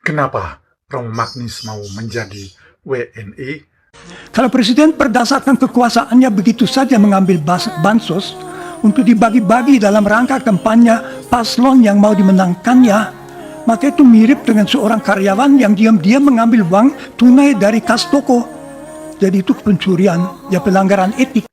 Kenapa Romo Magnis mau menjadi WNI? Kalau presiden berdasarkan kekuasaannya begitu saja mengambil bansos untuk dibagi-bagi dalam rangka kampanye paslon yang mau dimenangkannya, maka itu mirip dengan seorang karyawan yang diam-diam mengambil uang tunai dari kas toko. Jadi itu pencurian, ya pelanggaran etik.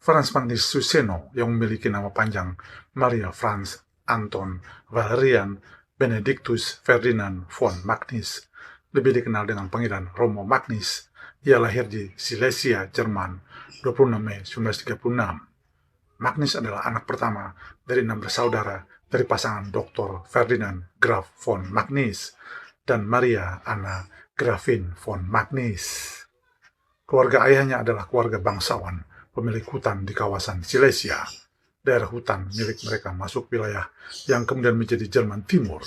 Franz Magnis Suseno yang memiliki nama panjang Maria Franz Anton Valerian Benedictus Ferdinand von Magnis, lebih dikenal dengan panggilan Romo Magnis. Ia lahir di Silesia, Jerman, 26 Mei 1936. Magnis adalah anak pertama dari 6 bersaudara dari pasangan Dr. Ferdinand Graf von Magnis dan Maria Anna Grafin von Magnis. Keluarga ayahnya adalah keluarga bangsawan, pemilik hutan di kawasan Silesia. Daerah hutan milik mereka masuk wilayah yang kemudian menjadi Jerman Timur.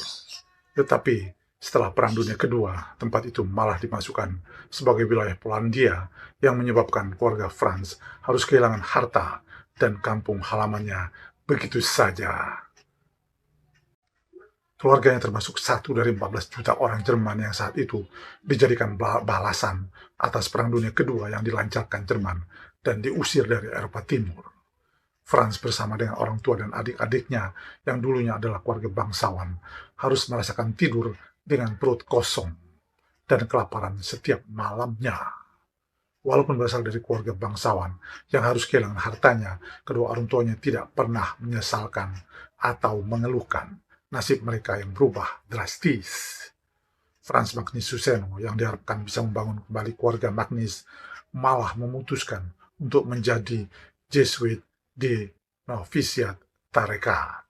Tetapi setelah Perang Dunia Kedua, tempat itu malah dimasukkan sebagai wilayah Polandia yang menyebabkan keluarga Franz harus kehilangan harta dan kampung halamannya begitu saja. Keluarganya termasuk satu dari 14 juta orang Jerman yang saat itu dijadikan balasan atas Perang Dunia Kedua yang dilancarkan Jerman dan diusir dari Eropa Timur. Franz bersama dengan orang tua dan adik-adiknya yang dulunya adalah keluarga bangsawan harus merasakan tidur dengan perut kosong dan kelaparan setiap malamnya. Walaupun berasal dari keluarga bangsawan yang harus kehilangan hartanya, kedua orang tuanya tidak pernah menyesalkan atau mengeluhkan nasib mereka yang berubah drastis. Franz Magnis Suseno yang diharapkan bisa membangun kembali keluarga Magnis malah memutuskan untuk menjadi Jesuit di novisiat tarekat.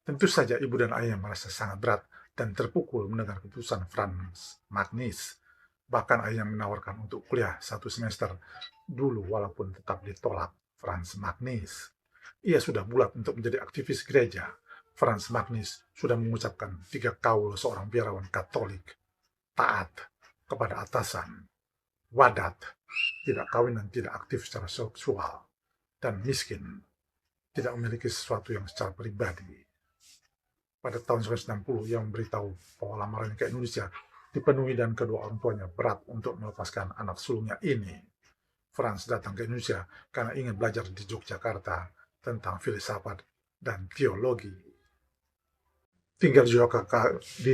Tentu saja ibu dan ayah merasa sangat berat dan terpukul mendengar keputusan Franz Magnis. Bahkan ayah menawarkan untuk kuliah 1 semester dulu walaupun tetap ditolak Franz Magnis. Ia sudah bulat untuk menjadi aktivis gereja. Franz Magnis sudah mengucapkan 3 kaul seorang biarawan Katolik: taat kepada atasan, wadat, tidak kawin dan tidak aktif secara seksual, dan miskin, tidak memiliki sesuatu yang secara pribadi. Pada tahun 1960, ia memberitahu bahwa lamarannya ke Indonesia dipenuhi dan kedua orang tuanya berat untuk melepaskan anak sulungnya ini. Franz datang ke Indonesia karena ingin belajar di Yogyakarta tentang filsafat dan teologi. Tinggal di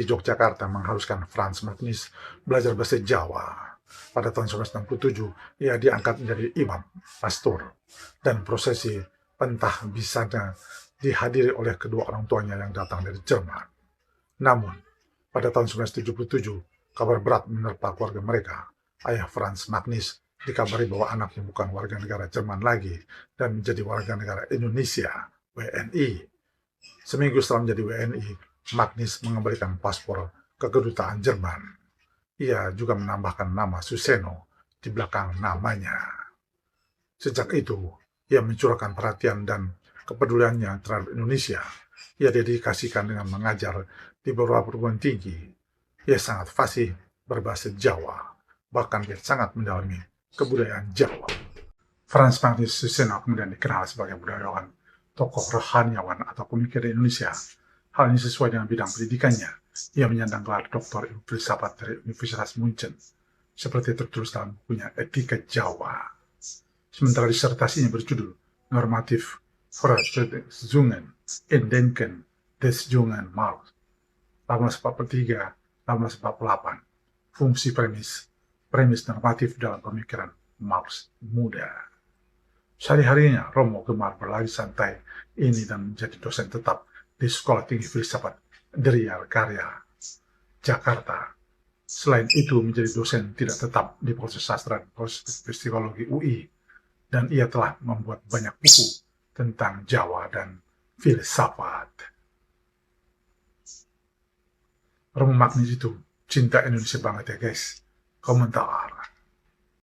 Yogyakarta mengharuskan Franz Magnis belajar bahasa Jawa. Pada tahun 1967, ia diangkat menjadi imam, pastor, dan prosesi pentah bisana dihadiri oleh kedua orang tuanya yang datang dari Jerman. Namun, pada tahun 1977, kabar berat menerpa keluarga mereka. Ayah Franz Magnis dikabari bahwa anaknya bukan warga negara Jerman lagi dan menjadi warga negara Indonesia, WNI. Seminggu setelah menjadi WNI, Magnis mengembalikan paspor ke kedutaan Jerman. Ia juga menambahkan nama Suseno di belakang namanya. Sejak itu, ia mencurahkan perhatian dan kepeduliannya terhadap Indonesia. Ia dedikasikan dengan mengajar di beberapa perguruan tinggi. Ia sangat fasih berbahasa Jawa, bahkan dia sangat mendalami kebudayaan Jawa. Franz Magnis Suseno kemudian dikenal sebagai budayawan, tokoh rohaniawan atau pemikir Indonesia. Hal ini sesuai dengan bidang pendidikannya. Ia menyandang gelar doktor ilmu filsafat dari Universitas München, seperti tertulis dalam bukunya Etika Jawa. Sementara disertasinya berjudul Normativ Voraussetzungen in Denken des jungen Marx, 1843-1848, fungsi premis normatif dalam pemikiran Marx muda. Sehari-harinya Romo gemar berlari santai ini dan menjadi dosen tetap di Sekolah Tinggi Filsafat Dria Karya, Jakarta. Selain itu menjadi dosen tidak tetap di Fakultas Sastra dan Fakultas Psikologi UI, dan ia telah membuat banyak buku tentang Jawa dan filsafat. Romo Magnis itu cinta Indonesia banget ya guys. Komentar.